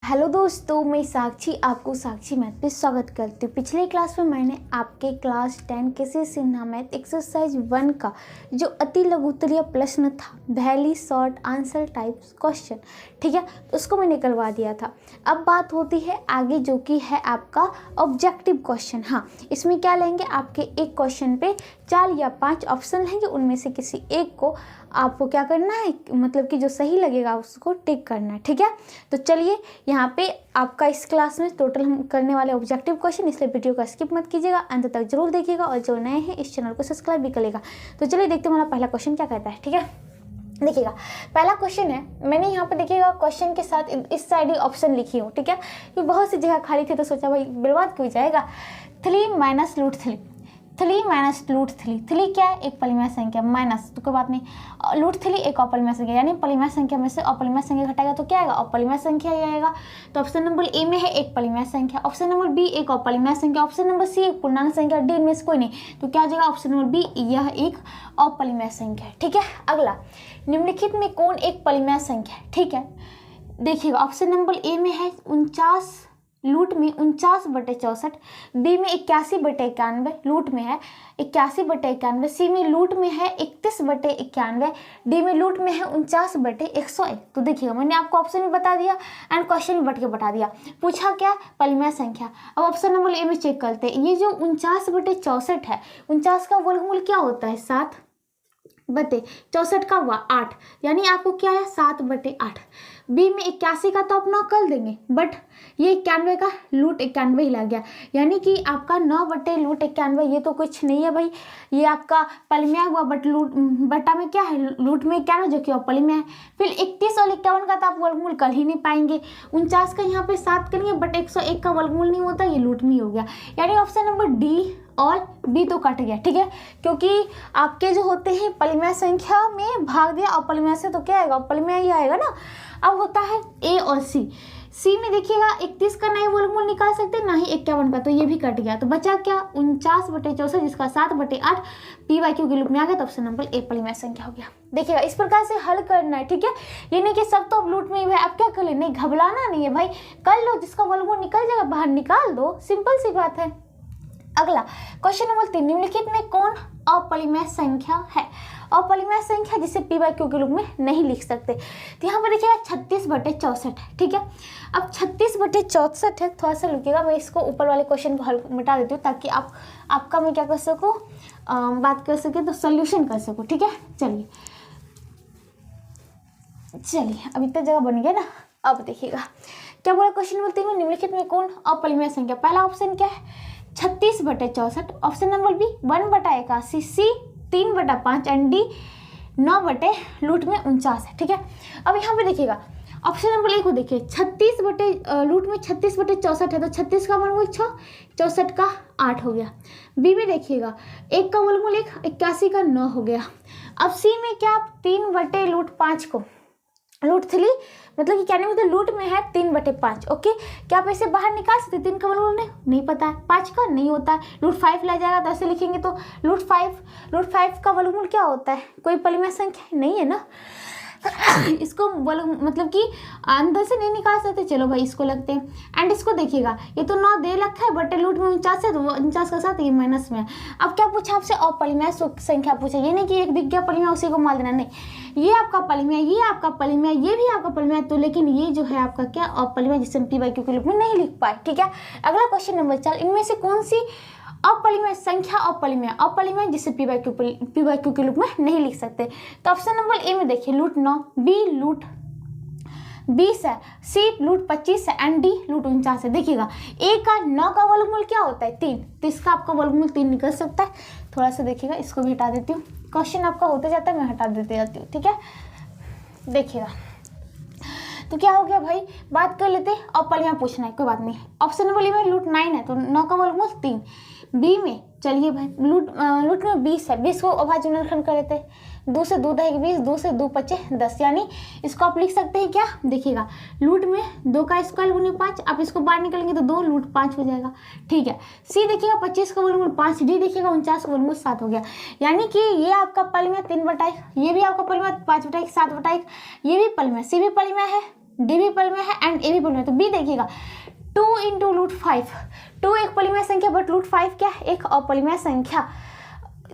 Hello दोस्तों, मैं साक्षी आपको साक्षी मैथ पे स्वागत करती हूँ। पिछले क्लास में मैंने आपके क्लास 10 केसी सिन्हा मैथ एक्सरसाइज 1 का जो अति लघुत्तरीय प्रश्न था, valley short answer types question, ठीक है, उसको मैंने करवा दिया था। अब बात होती है आगे, जो कि है आपका ऑब्जेक्टिव क्वेश्चन। हाँ, इसमें क्या लेंगे, आपके एक क्वेश्चन पे 4 या 5 ऑप्शन लेंगे, उनमें से किसी एक को आपको क्या करना है, मतलब कि जो सही लगेगा उसको टिक करना है, ठीक है। तो चलिए, यहाँ पे आपका इस क्लास में टोटल हम करने वाले ऑब्जेक्टिव क्वेश्चन, इसलिए वीडियो को स्किप मत कीजिएगा, अंत तक जरूर देखिएगा और जो नए हैं इस चैनल को सब्सक्राइब भी करेगा। तो चलिए देखते हैं हमारा पहला क्वेश्चन क्या कहता है, ठीक है। देखिएगा, पहला क्वेश्चन है, मैंने यहाँ पे देखिएगा क्वेश्चन के साथ इस साइड ही ऑप्शन लिखी हूँ, ठीक है, क्योंकि बहुत सी जगह खाली थी तो सोचा भाई बर्बाद क्यों जाएगा। 3 माइनस रूट 3, 3 माइनस रूट 3, 3 क्या है, एक परिमेय संख्या, माइनस तो कोई बात नहीं, रूट 3 एक अपरिमेय संख्या, यानी परिमेय संख्या में से अपरिमेय संख्या घटाएगा तो क्या आएगा, अपरिमेय संख्या ही आएगा। तो ऑप्शन नंबर ए में है एक परिमेय संख्या, ऑप्शन नंबर बी एक अपरिमेय संख्या, ऑप्शन नंबर सी एक पूर्णांक संख्या, डी में से कोई नहीं, तो क्या हो जाएगा ऑप्शन नंबर बी, यह एक अपरिमेय संख्या है, ठीक है। अगला, निम्नलिखित में कौन एक परिमेय संख्या है, ठीक है। देखिएगा, ऑप्शन नंबर ए में है 49, लूट में 49/64, बी में 81/91, लूट में है 81/91, सी में लूट में है 31/91, डी में लूट में है 49/101। तो देखिएगा, मैंने आपको ऑप्शन भी बता दिया एंड क्वेश्चन भी बट के बता दिया। पूछा क्या, परिमेय संख्या। अब ऑप्शन नंबर ए में चेक करते हैं, ये जो 49/64 है, 49 का वर्गमूल क्या होता है, 7/64 का हुआ 8, यानी आपको क्या है 7/8। बी में 81 का तो आप 9 कर देंगे, बट ये 91 का लूट 91 ही लग गया, यानी कि आपका 9/√91, ये तो कुछ नहीं है भाई, ये आपका परिमेय हुआ, बट लूट बटा में क्या है, लूट में 91 जो कि परिमेय है। फिर 31 और 51 का तो आप वर्गमूल कर ही नहीं पाएंगे, 49 का यहाँ पे 7 करेंगे, बट 101 का वर्गमूल नहीं होता, ये लूट में ही हो गया, यानी ऑप्शन नंबर डी और बी तो कट गया, ठीक है, क्योंकि आपके जो होते हैं परिमेय संख्या में भाग दिया और परिमेय से तो क्या आएगा, परिमेय ही आएगा ना। अब होता है ए और सी में देखिएगा 31 का नहीं वर्गमूल निकाल सकते, ना ही 51 का, तो ये भी कट गया, तो बचा क्या 49/64, जिसका 7/8 पी/क्यू के रूप में आ गया, तो ऑप्शन नंबर ए परिमेय संख्या हो गया। देखिएगा, इस प्रकार से हल करना है, ठीक है, ये नहीं कि सब तो अब लूट में ही है, अब क्या कर ले, नहीं घबराना नहीं है भाई, कर लो, जिसका वर्गमूल निकल जाएगा बाहर निकाल दो, सिंपल सी बात है। अगला क्वेश्चन नंबर 3, निम्नलिखित में कौन अपरिमेय संख्या है, अपरिमेय संख्या जिसे p/q के रूप में नहीं लिख सकते। तो यहाँ पर देखिएगा 36/64 है, ठीक है। अब 36/64 है, थोड़ा सा रुकिएगा, मैं इसको ऊपर वाले क्वेश्चन को हल मिटा देती हूँ, ताकि आपका मैं क्या कर सकूँ, बात कर सके तो सोल्यूशन कर सकूँ, ठीक है। चलिए अब इतना जगह बन गया ना। अब देखिएगा क्या बोला क्वेश्चन नंबर 3 में, निम्नलिखित में कौन अपरिमेय संख्या। पहला ऑप्शन क्या है 36/64, option number B 1/81, C 3/5 and D 9/√49 है, ठीक है। अब यहाँ पे देखिएगा, ऑप्शन नंबर ए को देखिए, 36/√66 है, तो 36 का वर्गमूल 6, 64 का 8 हो गया। बी में देखिएगा 1 का वर्गमूल 1, 81 का 9 हो गया। अब सी में क्या, 3/√5 को √3, मतलब कि क्या नहीं, मतलब लूट में है 3/5, ओके। क्या आप इसे बाहर निकाल सकते, 3 का वर्गमूल नहीं पता है, 5 का नहीं होता है, √5 लग जाएगा, तो ऐसे लिखेंगे तो √5 का वर्गमूल क्या होता है, कोई परिमेय संख्या नहीं है ना। इसको मतलब कि अंदर से नहीं निकाल सकते, चलो भाई इसको लगते हैं। एंड इसको देखिएगा, ये तो 9 दे रखा है, बट लूट में 49 है, तो 49 का साथ ये माइनस में है। अब क्या पूछा आपसे, अपरिमेय संख्या पूछा, ये नहीं कि एक दिख गया परिमेय उसी को मार देना, नहीं, ये आपका परिमेय, ये आपका परिमेय, ये भी आपका परिमेय, तो लेकिन ये जो है आपका क्या अपरिमेय, जिसे हम p/q के रूप में नहीं लिख पाए, ठीक है। अगला क्वेश्चन नंबर 4, इनमें से कौन सी अपरिमेय संख्या अपरिमेय जिसे p/q के रूप में नहीं लिख सकते। तो ऑप्शन नंबर ए में देखिए लूट 9, बी लूट 20 है, सी लूट 25 है एंड डी लूट 49 है। देखिएगा, ए का 9 का वर्गमूल क्या होता है 3, तो इसका आपका वर्गमूल 3 निकल सकता है। थोड़ा सा देखिएगा, इसको भी हटा देती हूँ, क्वेश्चन आपका होते जाता है, मैं हटा देती जाती हूँ, ठीक है। देखिएगा, तो क्या हो गया भाई, बात कर लेते हैं, अपरिमेय पूछना है, कोई बात नहीं। ऑप्शन नंबर ए में लूट 9 है, तो 9 का वर्गमूल 3। बी में चलिए भाई, लूट में 20 है, 20 को अभाज्य गुणनखंड कर लेते हैं, 2 से 2 10 20, 2 से 2 5 10, यानी इसको आप लिख सकते हैं क्या, देखिएगा, लूट में 2 का स्क्वायर गुने 5, आप इसको बाहर निकलेंगे तो 2 लूट 5 हो जाएगा, ठीक है। सी देखिएगा 25 का वर्गमूल 5, डी देखिएगा 49 का वर्गमूल 7 हो गया, यानी कि ये आपका परिमेय 3/1, ये भी आपका परिमेय 5/1, 7/1, ये भी परिमेय, सी भी परिमेय है, डी भी पॉलीमर है एंड ए भी पॉलीमर। तो बी देखिएगा 2 इंटू रूट 5, 2 एक पॉलीमर संख्या बट रूट 5 क्या एक अपॉलीमर संख्या,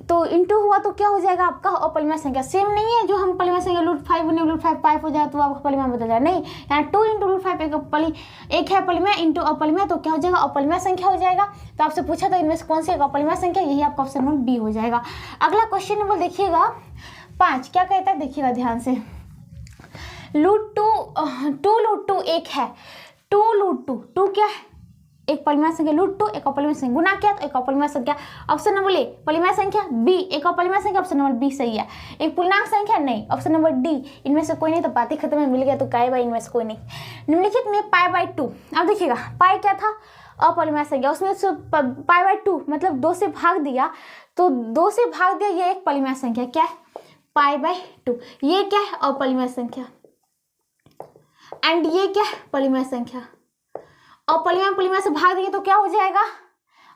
तो इंटू हुआ तो क्या हो जाएगा आपका अपॉलीमर संख्या। सेम नहीं है जो हम पॉलीमर संख्या रूट 5 बने रूट 5 5 हो जाए तो आपका पॉलीमर बदल जाए, नहीं, यहाँ 2 इंटू रूट 5 एक है पॉलीमर इंटू अपॉलीमर, तो क्या हो जाएगा अपॉलीमर संख्या हो जाएगा। तो आपसे पूछा था इनमें से कौन सी एक अपॉलीमर संख्या, यही आपका ऑप्शन नंबर बी हो जाएगा। अगला क्वेश्चन नंबर देखिएगा 5, क्या कहता है देखिएगा ध्यान से, रूट 2 रूट 2 एक है, 2 रूट 2 क्या है एक पॉलीमर संख्या, रूट 2 एक अपॉलीमर संख्या, गुना क्या तो एक अपॉलीमर संख्या, ऑप्शन नंबर ए पॉलीमर संख्या, बी एक अपॉलीमर संख्या, ऑप्शन नंबर बी सही है। एक पूर्णांक संख्या नहीं, ऑप्शन नंबर डी, इनमें से कोई नहीं, तो बात ही खत्म है, मिल गया तो काय बाई इनमें से कोई नहीं। निम्नलिखित में π/2, अब देखिएगा पाई क्या था अपॉलीमर संख्या, उसमें से π/2 मतलब 2 से भाग दिया, तो 2 से भाग दिया ये एक पॉलीमर संख्या क्या है π/2, ये क्या है अपॉलीमर संख्या एंड ये क्या है पॉलीमर संख्या, और पॉलीमर से भाग देंगे तो क्या हो जाएगा,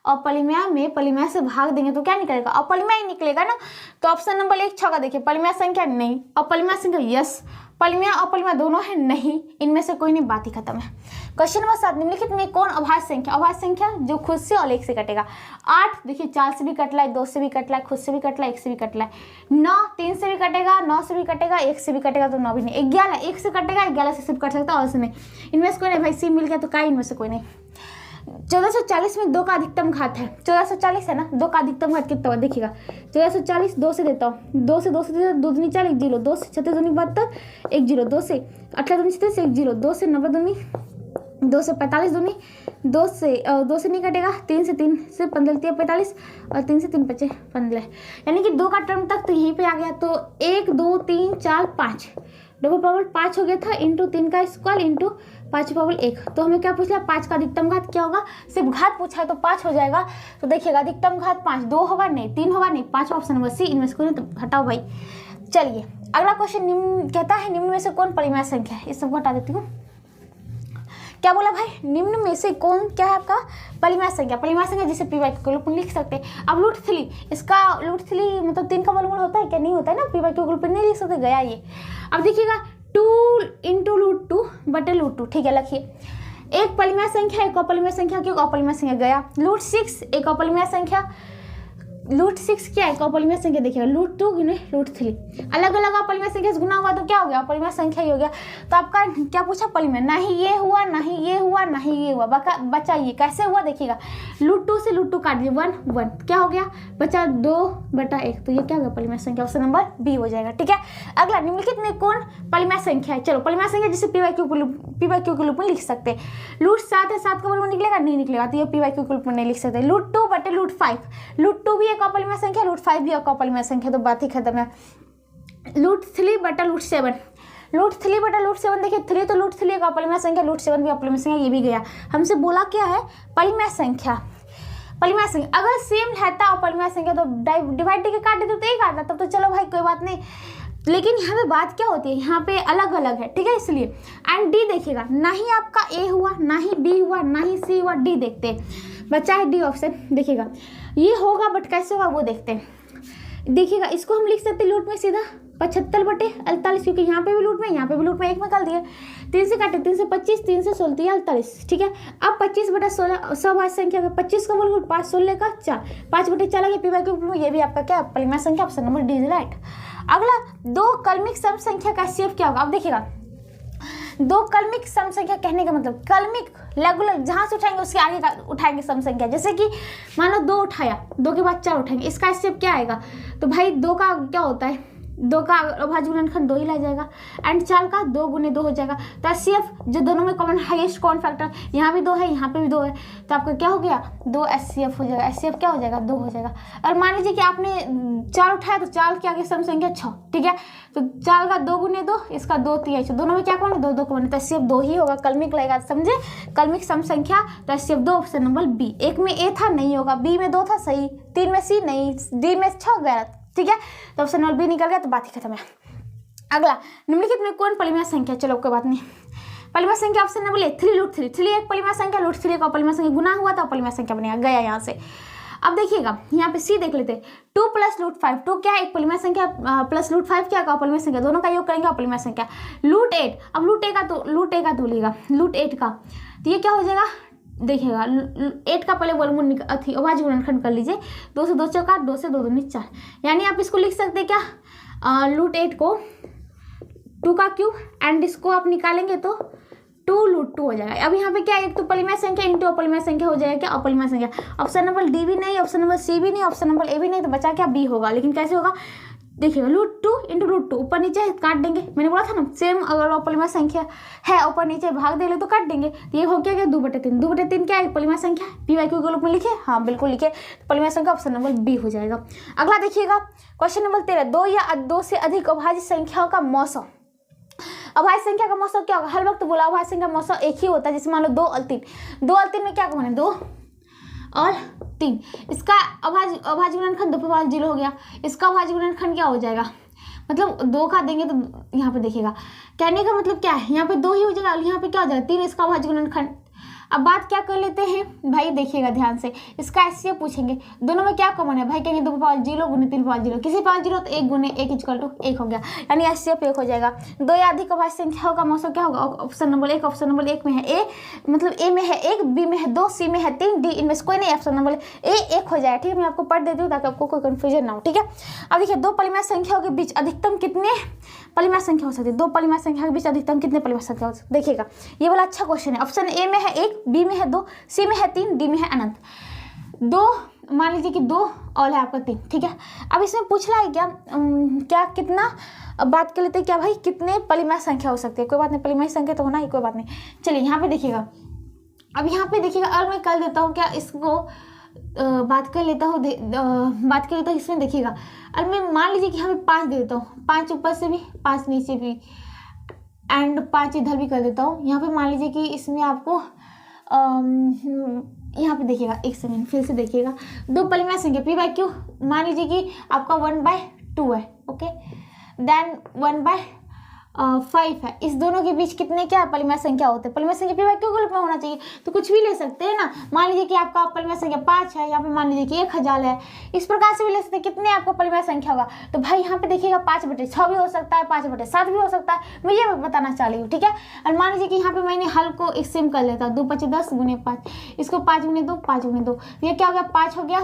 और पॉलीमर से भाग देंगे तो क्या निकलेगा अपॉलीमर ही निकलेगा ना। तो ऑप्शन नंबर 1 छगा देखिए पॉलीमर संख्या नहीं, अपॉलीमर संख्या यस, पॉलीमर अपॉलीमर दोनों है नहीं, इनमें से कोई नहीं, बात ही खत्म है। क्वेश्चन नंबर 7, निम्नलिखित में कौन अभाज्य संख्या जो खुद से और एक से कटेगा। 8 देखिए 4 से भी कट रहा है, 2 से भी कट रहा है, खुद से भी कट रहा है, 1 से भी कट रहा है। 9 3 से भी कटेगा, 9 से भी कटेगा, 1 से भी कटेगा तो 9 भी नहीं। 11 1 से कटेगा, 11 से सिर्फ कट सकता है और से नहीं, इनमें से कोई नहीं भाई, सी मिल गया तो क्या इनमें से कोई नहीं। 1440 में 2 का अधिकतम घात है, 1440 है ना, 2 का अधिकतम घात कितना हुआ देखिएगा, 1440 2 से देता हूँ, 2 से 2 दूनी 4 1 0, 2 से 36 दूनी 72 1 0, 2 से 18 दूनी 37 1 0, 2 से 90 दूनी, 2 से 45 दूनी, 2 से नहीं कटेगा, 3 से 15 45 और 3 से 3 5 15, यानी कि 2 का टर्म तक तो यहीं पे आ गया। तो 1 2 3 4 5 डबल पावर 5 हो गया था, इंटू 3 का स्क्वायर इंटू 5 पावर 1। तो हमें क्या पूछ लिया 5 का अधिकतम घात क्या होगा, सिर्फ घात पूछा है तो 5 हो जाएगा। तो देखिएगा अधिकतम घात 5, 2 होगा नहीं, 3 होगा नहीं, 5 ऑप्शन नंबर सी, इनमें से कोई नहीं, तो हटाओ भाई। चलिए अगला क्वेश्चन निम्न कहता है निम्न में से कौन पॉलीमर संख्या है, इस सबको हटा देती हूँ। क्या बोला भाई, निम्न में से कौन क्या है आपका पॉलीमर संख्या जिसे पी/क्यू के रूप में लिख सकते हैं। अब रूट 3 इसका रूट 3 मतलब 3 का वर्गमूल होता है क्या, नहीं होता है ना, पी/क्यू के रूप में नहीं लिख सकते, गया ये। अब देखिएगा 2 इंटू रूट 2 बटे रूट 2, ठीक है लिखिए, एक पॉलीमर संख्या एक अपॉलीमर संख्या क्यों अपॉलीमर संख्या गया, रूट 6 एक अपॉलीमर संख्या, रूट 6 क्या है अपॉलीमर संख्या देखिएगा, रूट 2 गुने रूट 3, अलग अलग अपॉलीमर संख्या से गुना हुआ तो क्या हो गया अपॉलीमर संख्या ही हो गया। तो आपका क्या पूछा पॉलीमर, ना ही ये हुआ ना ही ये हुआ ना ही ये हुआ, बचा ये कैसे हुआ देखिएगा, रूट 2 से रूट 2 काट दिया 1 1, क्या हो गया बचा 2/1, तो ये क्या होगा पॉलीमर संख्या, ऑप्शन नंबर बी हो जाएगा। ठीक है, अगला निम्नलिखित में कौन पॉलीमर संख्या है, चलो पॉलीमर संख्या जिसे पी/क्यू के रूप में लिख सकते हैं। रूट 7 है, 7 का वर्गमूल निकलेगा नहीं निकलेगा, तो ये पी/क्यू के रूप में नहीं लिख सकते। रूट 2 बटे रूट 5, रूट 2 भी एक अपॉलीमर संख्या, रूट 5 भी एक अपॉलीमर संख्या, तो बात ही खत्म है। रूट 3 बटा रूट 7, रूट 3 बटा रूट 7 देखिए 3 तो रूट 3 एक अपॉलीमर संख्या, रूट 7 भी अपॉलीमर संख्या, ये भी गया। हमसे बोला क्या है पॉलीमर संख्या, अगर सेम रहता अपॉलीमर संख्या तो डिवाइड के काट देते तो एक आता, तब तो चलो भाई कोई बात नहीं, लेकिन यहाँ पे बात क्या होती है, यहाँ पे अलग अलग है, ठीक है, इसलिए। एंड डी देखिएगा, ना ही आपका ए हुआ ना ही बी हुआ ना ही सी हुआ, डी देखते हैं, बचा है डी ऑप्शन। देखिएगा ये होगा बट कैसे होगा वो देखते हैं। देखिएगा इसको हम लिख सकते हैं लूट में सीधा 75/48, क्योंकि यहाँ पे भी लूट में यहाँ पे भी लूट में, एक में कर दिए, 3 से काटे 3 से 25, 3 से 16 48, ठीक है। अब 25/16 सभाज्य संख्या का 25 का वर्गमूल 5 16 का 4, 5/4 लगे पी/क्यू, ये भी आपका क्या पॉलीमर संख्या, option number D is right. अगला 2 कलमिक सम संख्या का HCF क्या होगा। अब देखिएगा 2 कलमिक सम संख्या कहने का मतलब कलमिक लगभग जहां से उठाएंगे उसके आगे का उठाएंगे सम संख्या, जैसे कि मान लो 2 उठाया, 2 के बाद 4 उठाएंगे, इसका HCF क्या आएगा, तो भाई 2 का क्या होता है, 2 का अभाज्य गुणनखंड 2 ही ला जाएगा, एंड 4 का 2 गुने 2 हो जाएगा। तो HCF जो दोनों में कॉमन हाईएस्ट कॉमन फैक्टर, यहाँ भी 2 है यहाँ पे भी 2 है, तो आपका क्या हो गया 2 HCF हो जाएगा, HCF क्या हो जाएगा 2 हो जाएगा। और मान लीजिए कि आपने 4 उठाया तो 4 के आगे सम संख्या 6, ठीक है, तो 4 का 2 गुने 2, इसका 2 3 6, दोनों में क्या कॉमन 2 2 कॉमन, तो HCF 2 ही होगा, कलमिक लगेगा, समझे, कलमिक सम संख्या, तो HCF 2 ऑप्शन नंबर बी। एक में ए था नहीं होगा, बी में 2 था सही, 3 में सी नहीं, डी में 6 गया, ठीक है, तो ऑप्शन नंबर बी निकल गया, तो बात ही खत्म है। अगला निम्नलिखित में कौन पॉलीमर संख्या, चलो कोई बात नहीं, पॉलीमर संख्या ऑप्शन नंबर 3 रूट 3 एक पॉलीमर संख्या, रूट 3 का पॉलीमर संख्या, गुना हुआ तो पॉलीमर संख्या बनेगा, गया यहाँ से। अब देखिएगा यहाँ पे सी देख लेते हैं, 2 प्लस रूट 5, 2 क्या है एक परिमेय संख्या, प्लस रूट 5 क्या का अपरिमेय संख्या, दोनों का योग करेंगे अपरिमेय संख्या। रूट 8, अब रूट ए का तोलिएगा, रूट 8 का, तो ये क्या हो जाएगा, देखिएगा 8 का पहले वर्गमूल अभाज्य गुणनखंड कर लीजिए, 2 से 2 चौका 2 से 2 दूनी 4, यानी आप इसको लिख सकते हैं क्या, रूट 8 को 2 का क्यूब एंड इसको आप निकालेंगे तो 2 रूट 2 हो जाएगा। अब यहाँ पे क्या है, एक तो परिमेय संख्या इंटू अपरिमेय संख्या हो जाएगा, क्या अपरिमेय संख्या। ऑप्शन नंबर डी भी नहीं, ऑप्शन नंबर सी भी नहीं, ऑप्शन नंबर ए भी नहीं, तो बचा क्या बी होगा। लेकिन कैसे होगा, देखिएगा रूट 2 इंटू रूट 2, ऊपर नीचे काट देंगे, मैंने बोला था ना सेम, अगर अपरिमेय संख्या है ऊपर नीचे भाग दे ले तो काट देंगे, तो ये हो गया 2/3, 2/3 क्या है परिमेय संख्या, पी वाई क्यू के रूप में लिखे, हाँ बिल्कुल लिखे, परिमेय संख्या ऑप्शन नंबर बी हो जाएगा। अगला देखिएगा क्वेश्चन नंबर 13, 2 या 2 से अधिक अभाज्य संख्याओं का मौसम। अभाज्य संख्या का मौसम क्या होगा, हर वक्त बोला अभाज्य संख्या का मौसम एक ही होता है, जैसे मान लो 2 और 3, 2 और 3 में क्या कॉमन है, 2 और 3, इसका अभाज्य गुणनखंड 2/0 हो गया, इसका अभाज्य गुणनखंड क्या हो जाएगा, मतलब 2 का देंगे तो यहाँ पे देखिएगा, कहने का मतलब क्या है, यहाँ पे 2 ही हो जाएगा, यहाँ पे क्या हो जाएगा 3, इसका अभाज्य गुणनखंड। अब बात क्या कर लेते हैं भाई, देखिएगा ध्यान से, इसका ऐसे पूछेंगे, दोनों में क्या कॉमन है भाई, कहेंगे 2/0 गुने 3/0, किसी 5/0 तो 1 गुने 1 = 1 हो गया, यानी ऐसे एक हो जाएगा। 2 या अधिक अभाज्य संख्याओं का मौसम क्या होगा, ऑप्शन नंबर 1, ऑप्शन नंबर 1 में है ए, मतलब ए में है 1, बी में है 2, सी में है 3, डी इनमें से कोई नहीं, ऑप्शन नंबर ए 1 हो जाएगा। ठीक है, मैं आपको पढ़ देती हूँ ताकि आपको कोई कन्फ्यूजन ना हो। ठीक है, अब देखिए 2 परिमेय संख्याओं के बीच अधिकतम कितने परिमेय संख्या हो सकती है, 2 परिमेय संख्या के बीच अधिकतम कितने परिमेय संख्या हो सकती है। देखिएगा ये वाला अच्छा क्वेश्चन है, ऑप्शन ए में है 1, बी में है 2, सी में है 3, डी में है अनंत। 2 मान लीजिए कि 2 और है आपका 3। ठीक है, अब इसमें पूछ रहा है क्या कितना, अब बात कर लेते हैं क्या भाई, कितने परिमेय संख्या हो सकती है, कोई बात नहीं, परिमेय संख्या तो होना ही, कोई बात नहीं। चलिए यहाँ पे देखिएगा, अब यहाँ पे देखिएगा, और मैं कर देता हूँ क्या, इसको बात कर लेता हूँ इसमें देखिएगा, और मैं मान लीजिए कि यहाँ पे 5 दे देता हूँ, 5 ऊपर से भी 5 नीचे भी एंड 5 इधर भी कर देता हूँ। यहाँ पे मान लीजिए कि इसमें आपको यहाँ पे देखिएगा, एक सेकंड फिर से देखिएगा, 2 परिमेय संख्या पी बाई क्यू, मान लीजिए कि आपका 1/2 है, ओके, देन 1/5 है, इस दोनों के बीच कितने क्या परिमेय संख्या होते हैं, परिमेय संख्या पी बाई क्यू के रूप में होना चाहिए, तो कुछ भी ले सकते हैं ना। मान लीजिए कि आपका परिमेय संख्या 5 है, यहाँ पे मान लीजिए कि 1000 है, इस प्रकार से भी ले सकते हैं, कितने आपका परिमेय संख्या होगा। तो भाई यहाँ पे देखिएगा 5/6 भी हो सकता है, 5/7 भी हो सकता है, मैं ये बताना चाह रही हूँ। ठीक है, और मान लीजिए कि यहाँ पे मैंने हल को एक सिम कर लेता हूँ, 2×5 = 10 गुने 5, इसको 5×2 5×2, ये क्या हो गया 5 हो गया,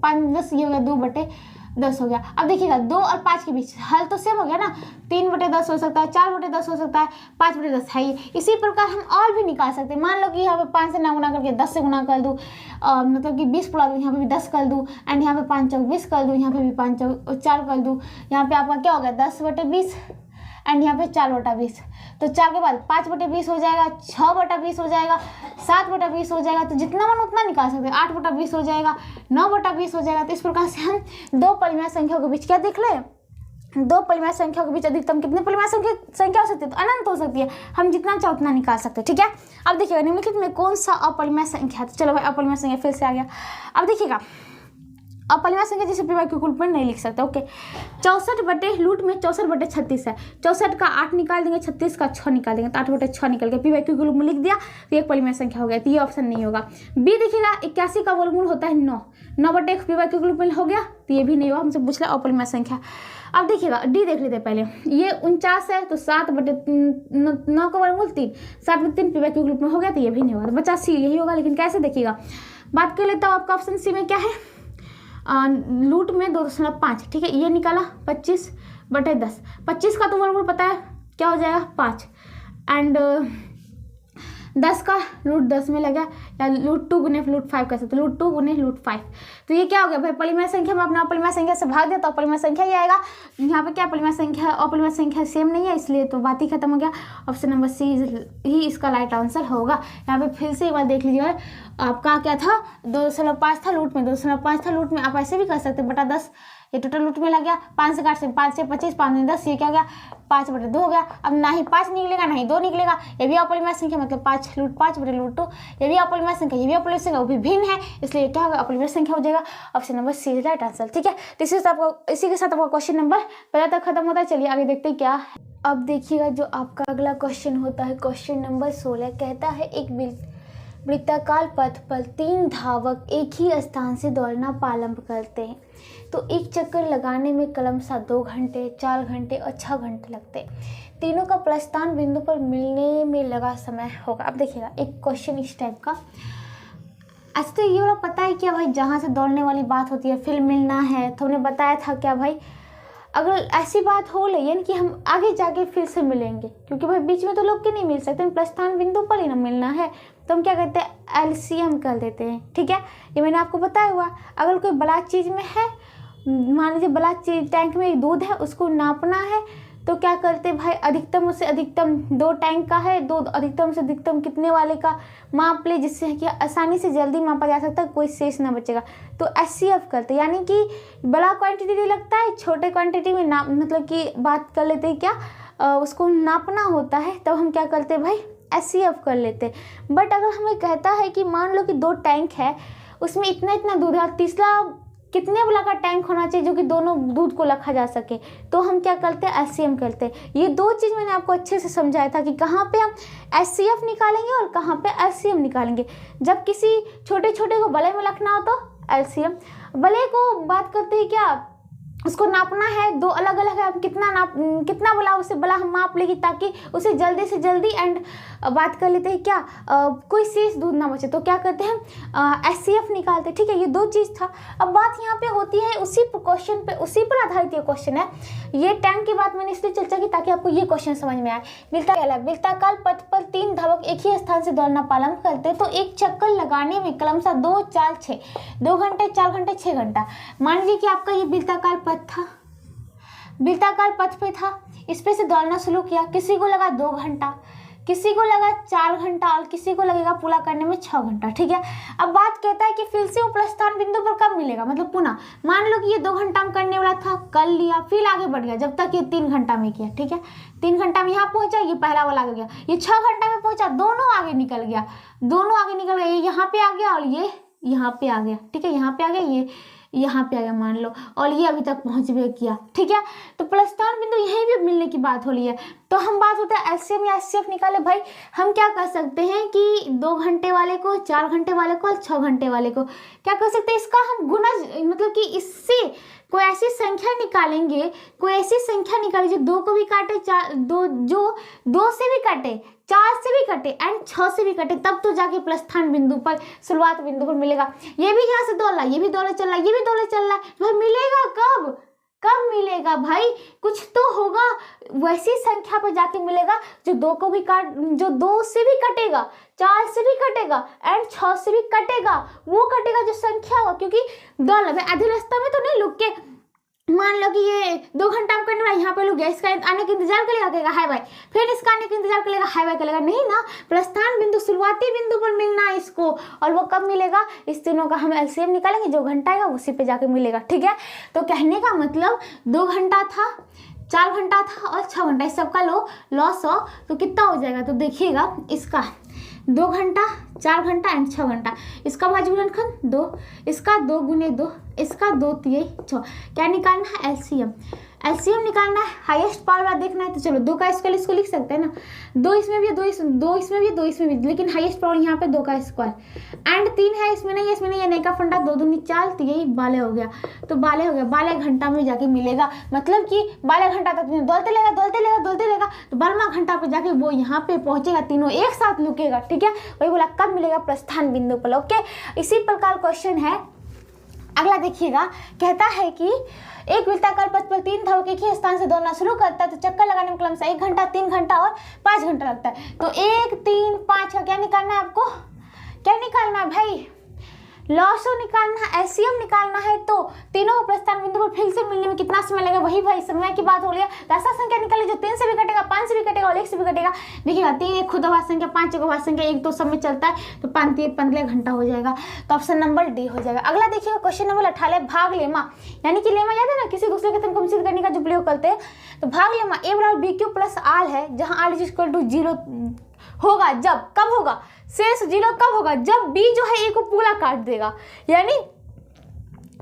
5×10 ये हो गया 2/10 हो गया। अब देखिएगा 2 और 5 के बीच हल तो सेम हो गया ना, 3/10 हो सकता है, 4/10 हो सकता है, 5/10 है ये। इसी प्रकार हम और भी निकाल सकते हैं, मान लो कि यहाँ पे 5 से ना गुना करके 10 से गुना कर दूँ, मतलब कि 20 पुड़ा दूँ, यहाँ पे भी 10 कर दूँ, एंड यहाँ पे 5 × 20 कर दूँ, यहाँ पे भी 5 × 4 कर दूँ, यहाँ पे आपका क्या होगा 10/20 एंड यहाँ पे 4/20, तो 4 के बाद 5/20 हो जाएगा, 6/20 हो जाएगा, 7/20 हो जाएगा, तो जितना मन उतना निकाल सकते हैं, 8/20 हो जाएगा, 9/20 हो जाएगा। तो इस प्रकार से हम 2 परिमेय संख्याओं के बीच क्या देख ले, 2 परिमेय संख्याओं के बीच अधिकतम कितने परिमेय संख्या हो सकती है, तो अनंत हो सकती है, हम जितना चाहे उतना निकाल सकते हैं। ठीक है, अब देखिएगा निम्नलिखित में कौन सा अपरिमेय संख्या है, तो चलो भाई अपरिमेय संख्या फिर से आ गया। अब देखिएगा अपरिमेय संख्या जैसे पी वाई क्यू के रूप में नहीं लिख सकते, ओके। 64/रूट में 64/36 है, 64 का 8 निकाल देंगे, 36 का 6 निकाल देंगे, तो 8/6 निकल गया, पी वाई क्यू के रूप में लिख दिया, तो एक परिमेय संख्या हो गया, तो ये ऑप्शन नहीं होगा। बी देखिएगा 81 का वर्गमूल होता है 9, 9/1 पी वाई क्यू के रूप में हो गया, तो ये भी नहीं होगा, हमसे पूछ रहा है अपरिमेय संख्या। अब देखिएगा डी देख लेते हैं पहले, ये 49 है, तो 7/9 का वर्गमूल 3, 7/3 पी वाई क्यू के रूप में हो गया, तो ये भी नहीं होगा, तो बचा सी यही होगा। लेकिन कैसे देखिएगा, बात कर लेता हूँ, आपका ऑप्शन सी में क्या है, रूट में 2.5। ठीक है, ये निकाला 25/10, 25 का तो वर्गमूल पता है क्या हो जाएगा 5, एंड 10 का रूट 10 में लगा, या रूट 2 गुने रूट 5 कर सकते, रूट 2 गुने रूट 5, तो ये क्या हो गया भाई परिमेय संख्या में अपना अपरिमेय संख्या से भाग दिया तो अपरिमेय संख्या ही आएगा। यहाँ पे क्या परिमेय संख्या अपरिमेय संख्या सेम नहीं है, इसलिए तो बात ही खत्म हो गया, ऑप्शन नंबर सी ही इसका राइट आंसर होगा। यहाँ पे फिर से एक बार देख लीजिए, आपका क्या था 2.5 था, रूट में 2.5 था, रूट में आप ऐसे भी कर सकते बटा 10, ये टोटल रूट में लग गया, 5 से 5 से 25, 5 में 10, ये क्या हो गया 5/2 हो गया। अब ना ही 5 निकलेगा ना ही 2 निकलेगा, ये भी अपरिमेय संख्या, मतलब 5√5/√2, ये भी अपरिमेय संख्या, ये भी अपरिमेय संख्या, वो भी भिन्न है, इसलिए क्या होगा अपरिमेय संख्या हो जाएगा, option number C right answer. ठीक है, तो इसी के साथ आपका क्वेश्चन नंबर 15 तक खत्म होता है। चलिए आगे देखते हैं क्या है। अब देखिएगा जो आपका अगला क्वेश्चन होता है क्वेश्चन नंबर 16, कहता है एक वृत्ताकार पथ पर 3 धावक एक ही स्थान से दौड़ना प्रारंभ करते हैं तो एक चक्कर लगाने में क्रमशः 2 घंटे, 4 घंटे और 6 घंटे लगते हैं। तीनों का प्रस्थान बिंदु पर मिलने में लगा समय होगा। अब देखिएगा एक क्वेश्चन इस टाइप का। अच्छा तो ये वाला पता है क्या भाई, जहाँ से दौड़ने वाली बात होती है फिर मिलना है, तो हमने बताया था क्या भाई, अगर ऐसी बात हो ले यानी कि हम आगे जाके फिर से मिलेंगे, क्योंकि भाई बीच में तो लोग के नहीं मिल सकते, प्रस्थान बिंदु पर ही ना मिलना है, तो हम क्या करते हैं एलसीएम कर देते हैं। ठीक है, ये मैंने आपको बताया हुआ। अगर कोई बड़ा चीज़ में है, मान लीजिए बड़ा चीज टैंक में दूध है, उसको नापना है, तो क्या करते भाई अधिकतम से अधिकतम 2 टैंक का है, 2 अधिकतम से अधिकतम कितने वाले का माप ले, जिससे कि आसानी से जल्दी मापा जा सकता है, कोई शेष ना बचेगा, तो एचसीएफ करते, यानी कि बड़ा क्वांटिटी लगता है, छोटे क्वांटिटी में नाप मतलब कि बात कर लेते हैं क्या, उसको नापना होता है, तब हम क्या करते हैं भाई एचसीएफ कर लेते। बट अगर हमें कहता है कि मान लो कि 2 टैंक है, उसमें इतना इतना दूध है और तीसरा कितने वाला का टैंक होना चाहिए जो कि दोनों दूध को रखा जा सके, तो हम क्या करते हैं एचसीएम करते हैं। ये 2 चीज़ मैंने आपको अच्छे से समझाया था कि कहाँ पे हम एचसीएफ निकालेंगे और कहाँ पे एचसीएम निकालेंगे। जब किसी छोटे छोटे को बड़े में रखना हो तो एलसीएम, बड़े को बात करते हैं क्या, उसको नापना है, 2 अलग अलग है, आप कितना बोला उसे बड़ा हम माप लेगी ताकि उसे जल्दी से जल्दी एंड बात कर लेते हैं क्या, कोई शेष दूध ना बचे, तो क्या करते हैं एचसीएफ निकालते हैं। ठीक है, ये 2 चीज़ था। अब बात यहाँ पे होती है उसी क्वेश्चन पे, उसी पर आधारित ये क्वेश्चन है। ये टैंक की बात मैंने इसलिए चर्चा की ताकि आपको ये क्वेश्चन समझ में आए। वृत्ताकार पथ पर 3 धावक एक ही स्थान से दौड़ना प्रारंभ करते तो एक चक्कर लगाने में क्रमशः 2, 4, 6, 2 घंटे, 4 घंटे, 6 घंटा। मान लीजिए कि आपका ये वृत्ताकार पथ पे था, इस पे से दौड़ना शुरू किया, किसी को लगा 2 घंटा, किसी को लगा 4 घंटा और किसी को लगेगा पूरा करने में 6 घंटा। ठीक है, अब बात कहता है कि फिर से वो प्रस्थान बिंदु पर कब मिलेगा, मतलब पुनः मान लो कि ये 2 घंटा में करने वाला था, कर लिया, फिर आगे बढ़ गया जब तक ये 3 घंटा में किया। ठीक है, 3 घंटा में यहाँ पहुंचा, ये पहला वाला आ गया, ये 6 घंटा में पहुंचा, दोनों आगे निकल गया, ये यहाँ पे आ गया और ये यहाँ पे आ गया। ठीक है, यहाँ पे आ गया, ये यहाँ पे आ गया मान लो, और ये अभी तक पहुँच भी किया। ठीक है, तो प्रस्थान बिंदु यहीं भी मिलने की बात हो रही है, तो हम बात होता है एलसीएम या एचसीएफ निकाले। भाई हम क्या कर सकते हैं कि 2 घंटे वाले को, 4 घंटे वाले को और 6 घंटे वाले को क्या कर सकते हैं, इसका हम गुना मतलब कि इससे कोई ऐसी संख्या निकालेंगे, जो 2 को भी काटे, जो 2 से भी काटे, 4 से भी कटे एंड 6 से भी कटे, तब तो जाके प्रस्थान बिंदु पर, शुरुआत बिंदु पर मिलेगा। ये भी यहाँ से दौड़ रहा है, ये भी दौड़े चल रहा है, ये भी दौड़े चल रहा है, भाई मिलेगा कब मिलेगा भाई, कुछ तो होगा, वैसी संख्या पर जाके मिलेगा जो 2 को भी जो 2 से भी कटेगा, 4 से भी कटेगा एंड 6 से भी कटेगा, वो कटेगा जो संख्या होगा, क्योंकि दौड़ रहा है आधे रास्ता में तो नहीं रुक के, मान लो कि ये 2 घंटा में करने वाला, यहाँ पे लोग इसका आने का इंतजार करेगा हाय भाई, फिर इसका आने का इंतजार करेगा हाय भाई करेगा, नहीं ना, प्रस्थान बिंदु शुरुआती बिंदु पर मिलना है इसको, और वो कब मिलेगा, इस तीनों का हम एलसीएम निकालेंगे, जो घंटा आएगा उसी पे जाके मिलेगा। ठीक है, तो कहने का मतलब 2 घंटा था, 4 घंटा था और 6 घंटा, इस सबका लॉस हो तो कितना हो जाएगा, तो देखिएगा इसका 2 घंटा, 4 घंटा एंड 6 घंटा, इसका भाज्य गुणनखंड 2, इसका 2 गुने 2, इसका 2 3 6, क्या निकालना है एलसीएम निकालना है, हाईएस्ट पावर देखना है, तो चलो 2 का स्क्वायर इसको लिख सकते हैं ना, 2 इसमें भी, 2 इसमें भी, लेकिन हाईएस्ट पावर यहाँ पे 2 का स्क्वायर एंड 3 है, इसमें नहीं है, नहीं का फंडा 2 दूनी 4, तो यही 12 हो गया, तो 12 घंटा में जाके मिलेगा, मतलब कि 12 घंटा तक दौड़ते लेगा, तो 12वां घंटा पे जाके वो यहाँ पे पहुंचेगा, तीनों एक साथ लुकेगा। ठीक है, वही बोला कब मिलेगा, प्रस्थान बिंदु पर। ओके, इसी प्रकार क्वेश्चन है अगला, देखिएगा, कहता है कि एक वृत्ताकार पथ पर 3 धावक एक ही स्थान से दौड़ना शुरू करता है तो चक्कर लगाने में क्रमशः 1 घंटा, 3 घंटा और 5 घंटा लगता है, तो 1, 3, 5 का क्या निकालना है आपको, क्या निकालना है भाई, लॉसो निकालना है, एलसीएम निकालना है, तो तीनों प्रस्थान बिंदु पर फिर से मिलने में कितना समय लगेगा, वही भाई समय की बात हो रही है, ऐसा संख्या निकाले जो 3 से भी कटेगा, 5 से भी कटेगा और 1 से भी कटेगा। देखिएगा 3 एक खुद आवाज संख्या, 5 एक आवाज संख्या, 1 तो सब में चलता है, तो 5 3 15 घंटा हो जाएगा, तो ऑप्शन नंबर डी हो जाएगा। अगला देखिएगा क्वेश्चन नंबर 18, भाग लेमा, यानी कि लेमा याद है ना, किसी दूसरे कथन को सिद्ध करने का जो प्रयोग करते हैं, तो भाग लेमा ए बराबर बी क्यू प्लस आर है, जहाँ आर इज इक्वल टू 0 होगा, जब कब होगा, शेष 0 कब होगा, जब b जो है a को पूरा काट देगा, यानी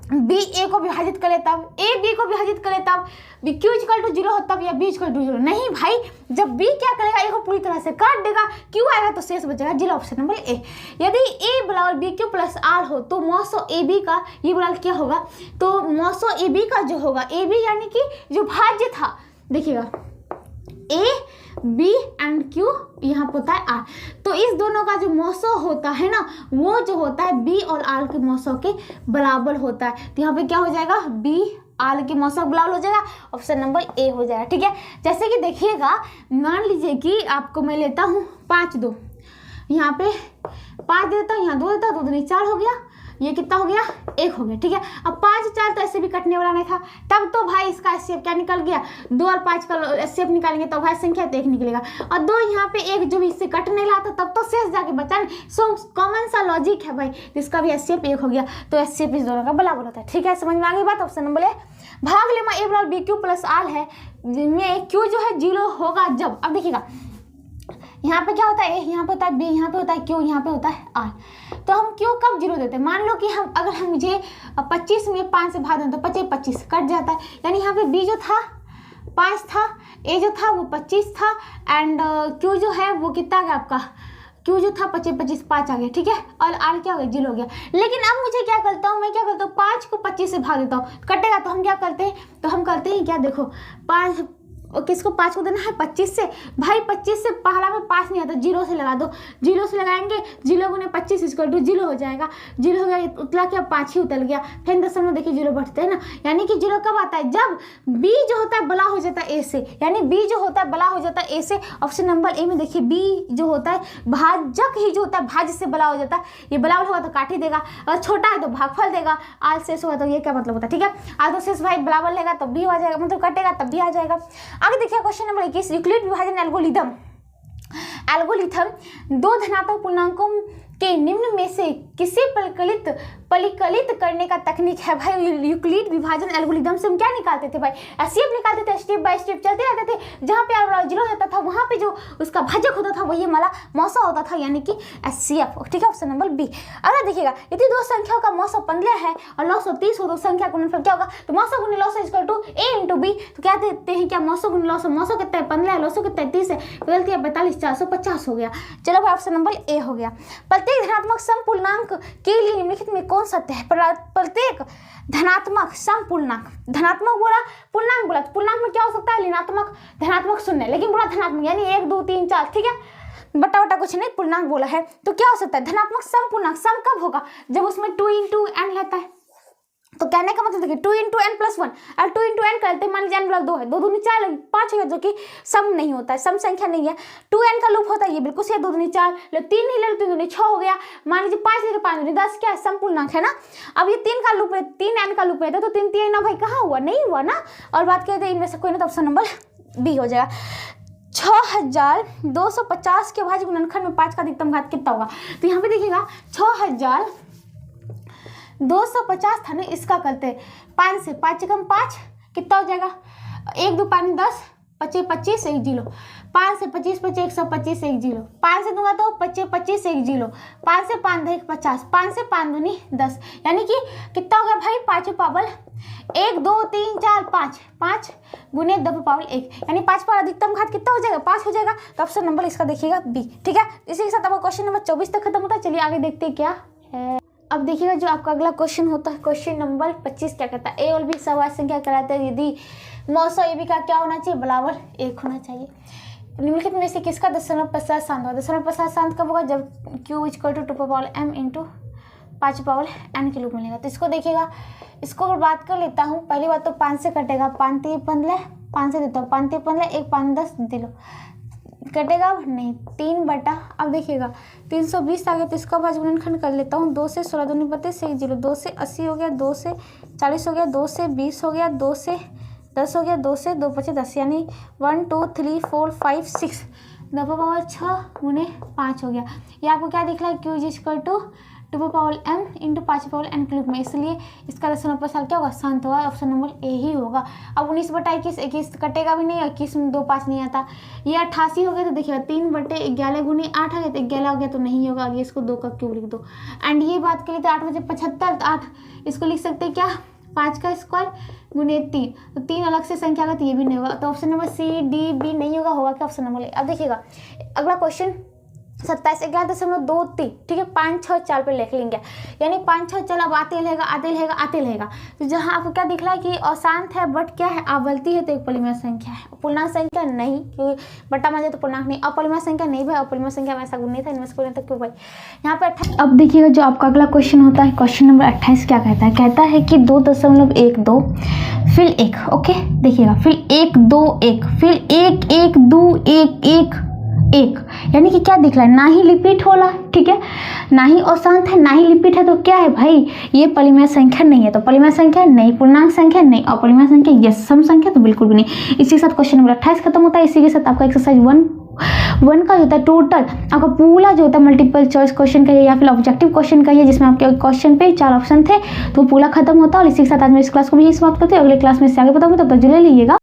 बी ए को विभाजित करे तब, ए बी को विभाजित करे तब, बी क्यू इक्वल टू 0 हो तब, या बी इक्वल टू 0। नहीं भाई, जब बी क्या करेगा, ए को पूरी तरह से काट देगा, क्यू आएगा तो शेष बचेगा 0, ऑप्शन नंबर ए। यदि ए बराबर बी क्यू प्लस आर हो तो मौसो ए बी का ये बराबर क्या होगा, तो मौसो ए बी का जो होगा, ए बी यानी कि जो भाज्य था, देखिएगा ए बी एंड क्यू यहाँ पे होता है आर, तो इस दोनों का जो मौसो होता है ना, वो जो होता है बी और आर के मौसो के बराबर होता है। तो यहाँ पे क्या हो जाएगा, बी आर के मौसो के बराबर हो जाएगा, ऑप्शन नंबर ए हो जाएगा। ठीक है, जैसे कि देखिएगा, मान लीजिए कि आपको मैं लेता हूँ 5 2, यहाँ पे 5 देता हूँ, यहाँ 2 देता हूँ, 2 दूनी 4 हो गया, ये कितना हो गया, 1 हो गया। ठीक है, अब 5 4 तो ऐसे भी कटने वाला नहीं था, तब तो भाई इसका एचसीएफ क्या निकल गया, 2 और 5 का एचसीएफ निकालेंगे तो भाई संख्या तो 1 निकलेगा, और 2 यहाँ पे 1 जो भी इससे कट नहीं रहा था तब तो शेष जाके बचा। सो कॉमन सा लॉजिक है भाई, इसका भी एचसीएफ 1 हो गया, तो एचसीएफ इस दोनों का बराबर होता है। ठीक है, समझ में आ गई बात, ऑप्शन नंबर ए। भाग लेमा ए बराबर बी क्यू प्लस आर है, जिनमें क्यू जो है 0 होगा जब, अब देखिएगा यहाँ पे क्या होता है, ए यहाँ पे होता है, बी यहाँ पे होता है, क्यू यहाँ पे होता है, आर, तो हम क्यू कब 0 देते हैं, मान लो कि हम अगर हम मुझे 25 में 5 से भाग दें तो 25 25 कट जाता है, यानी यहाँ पे बी जो था 5 था, ए जो था वो 25 था, एंड क्यू जो है वो कितना आ गया आपका, क्यू जो था 25 25 5 आ गया। ठीक है, और आर क्या हो गया, 0 हो गया। लेकिन अब मुझे क्या करता हूँ, मैं क्या करता हूँ, 5 को 25 से भाग देता हूँ, कटेगा तो हम क्या करते हैं, तो हम करते हैं क्या, देखो 5 किसको 5 को देना है, 25 से, भाई 25 से पहला में 5 नहीं आता, 0 से लगा दो, 0 से लगाएंगे, 0 गुने 25 इक्वल टू 0 हो जाएगा, 0 हो गया, उतला क्या 5 ही उतल गया, फिर दशमलव देखिए 0 बढ़ते हैं ना, यानी कि 0 कब आता है, जब b जो होता है बड़ा हो जाता है a से, यानी b जो होता है बड़ा हो जाता है a से। ऑप्शन नंबर ए में देखिए b जो होता है भाजक ही जो होता है भाज्य से बड़ा हो जाता है, ये बराबर होगा तो काट ही देगा, और छोटा है तो भागफल देगा, आर शेष होगा तो ये क्या मतलब होता है। ठीक है, आर तो शेष भाई बराबर लेगा तब भी आ जाएगा, मतलब कटेगा तब भी आ जाएगा। आगे देखिए क्वेश्चन नंबर 21, यूक्लिड विभाजन एल्गोरिथम, दो धनात्मक पूर्णांकों के निम्न में से किसे परिकलित करने का तकनीक है। भाई यूक्लिड विभाजन एल्गोरिथम से हम क्या निकालते थे भाई, एचसीएफ निकालते थे, स्टेप बाय स्टेप चलते रहते थे, जहाँ पे आर 0 होता था वहाँ पे जो उसका भाजक होता था वही हमारा मौसा होता था, यानी कि एचसीएफ। ठीक है, ऑप्शन नंबर बी। अगर देखिएगा यदि दो संख्याओं का मौसा 15 है और 930 हो तो संख्या का गुणनफल क्या होगा, तो मौसा गुणे लौसा equal to A into B, तो क्या देते हैं, क्या मौसा गुणे लौसा, मौसा कितना है 15 है, लौसा कितना है 30 है, बदलती है 45 450 हो गया। चलो भाई ऑप्शन नंबर ए हो गया। प्रत्येक धनात्मक समपूर्णांक के लिए निम्नलिखित में कौन सत्य है, प्रत्येक धनात्मक समपूर्णांक, धनात्मक बोला पूर्णांक बोला, तो पूर्णांक में क्या हो सकता है, ऋणात्मक धनात्मक शून्य, लेकिन बोला धनात्मक यानी 1 2 3 4। ठीक है, बटा बटा कुछ नहीं, पूर्णांक बोला है, तो क्या हो सकता है धनात्मक समपूर्णांक। सम कब होगा, जब उसमें 2 इंटू एन रहता है, तो कहने का मतलब देखिए 2 इंटू एन प्लस 1, और 2 इंटू एन करते हैं, मान लीजिए एन बराबर 2 है, 2 दूनी 4 5 है, जो कि सम नहीं होता है, सम संख्या नहीं है, 2n का लूप होता है, ये बिल्कुल सही है, 2 दूनी 4 ले, 3 नहीं ले, 3 दूनी 6 हो गया, मान लीजिए 5 ले 5 दूनी 10, क्या है समपूर्णांक है ना। अब ये 3 का लूप है, 3n का लूप रहता है, तो 3 3 ना भाई कहाँ हुआ, नहीं हुआ ना, और बात करते हैं इनमें से कोई ना, तो ऑप्शन नंबर बी हो जाएगा। 6250 के भाज्य गुणनखंड में 5 का अधिकतम घात कितना होगा, तो यहाँ पे देखिएगा 6250 था ना, इसका करते 5 से 5 कम 5 कितना हो जाएगा, 1 2 5 10 25 25 1 0, 5 से 25 25 125 1 0, 5 से दूंगा तो 25 25 1 0, 5 से 5 2 50, 5 से 5 दूनी 10, यानी कि कितना हो गया भाई 5 पावर 1 2 3 4 5, 5 गुने 2 पावर 1, यानी 5 पर अधिकतम घात कितना हो जाएगा 5 हो जाएगा, तो ऑप्शन नंबर इसका देखिएगा बी। ठीक है, इसी के साथ आपका क्वेश्चन नंबर 24 तक खत्म होता है। चलिए आगे देखते हैं क्या है। अब देखिएगा जो आपका अगला क्वेश्चन होता है, क्वेश्चन नंबर 25 क्या कहता है, ए और बी सवाल संख्या कराते हैं, यदि मौसा ए बी का क्या होना चाहिए, बराबर 1 होना चाहिए। निम्नलिखित में से किसका दशमलव पश्चात शांत होगा, दशमलव पश्चात शांत कब होगा, जब q equal to 2 power m into 5 power n के रूप में मिलेगा। तो इसको देखिएगा, इसको अगर बात कर लेता हूँ, पहली बात तो 5 से कटेगा, 5 3 15, 5 से देता हूँ 5 3 15, 1 5 10 दे लो, कटेगा नहीं 3 बटा, अब देखिएगा 320 आ गया, तो इसका भाज्य गुणनखंड कर लेता हूँ, 2 से 16 दूनी 32 1 0, 2 से 80 हो गया, 2 से 40 हो गया, 2 से 20 हो गया, 2 से 10 हो गया, 2 से 2 25 10, यानी 1 2 3 4 5 6, 2 पावर 6 गुने 5 हो गया। ये आपको क्या दिख रहा है, Q equal to 2 power m into 5 power n के रूप में, इसलिए इसका दशमलव प्रसार क्या होगा, शांत होगा। ऑप्शन नंबर ए ही होगा। अब 19/21, 21 कटेगा भी नहीं, 21 में 2 5 नहीं आता। ये 88 हो गया तो देखिएगा 3/11 गुनी 8 आ गया तो 11 हो गया तो नहीं होगा। ये इसको 2 का क्यूब लिख दो। एंड ये बात के लिए तो 8 बजे 75 तो 8 इसको लिख सकते हैं क्या, 5 का स्क्वायर गुने 3, तो 3 अलग से संख्या आगा तो ये भी नहीं होगा। तो option number C D B नहीं होगा, होगा क्या, ऑप्शन नंबर ए। अब देखिएगा अगला क्वेश्चन 27 11.23, ठीक है, 5 6 4 पे लिख लेंगे, यानी 5 6 चल अब आते रहेगा आते रहेगा आते रहेगा। तो जहाँ आपको क्या दिख रहा है कि अशांत है बट क्या है, आवर्ती है, तो एक परिमेय संख्या है। पूर्णांक संख्या नहीं, क्योंकि बट्टा मान जाए तो पूर्णांक नहीं। अपरिमेय संख्या नहीं भाई, अपरिमेय संख्या में ऐसा गुण नहीं था, इनमें से कोई नहीं था, क्यों भाई। यहाँ पे 28। अब देखिएगा जो आपका अगला क्वेश्चन होता है, क्वेश्चन नंबर 28 क्या कहता है, कहता है कि 2.12 फिर 1, ओके देखिएगा, फिर 1 2 1, फिर 1 1 2 1 1 1, यानी कि क्या दिख रहा है, ना ही रिपीट हो रहा है, ठीक है, ना ही अशांत है, ना ही रिपीट है, तो क्या है भाई, ये परिमेय संख्या नहीं है। तो परिमेय संख्या नहीं, पूर्णांक संख्या नहीं, अपरिमेय संख्या यस, सम संख्या तो बिल्कुल भी नहीं। इसी के साथ क्वेश्चन नंबर 28 खत्म होता है। इसी के साथ आपका एक्सरसाइज 1 का जो होता है टोटल आपका पूरा जो होता है मल्टीपल चॉइस क्वेश्चन का या फिर ऑब्जेक्टिव क्वेश्चन का, जिसमें आपके क्वेश्चन पे 4 ऑप्शन थे, तो पूरा खत्म होता है। और इसी के साथ आज मैं इस क्लास को भी समाप्त करती हूँ। अगले क्लास में इससे आगे बताऊंगी, तब तक जुड़े रहिएगा।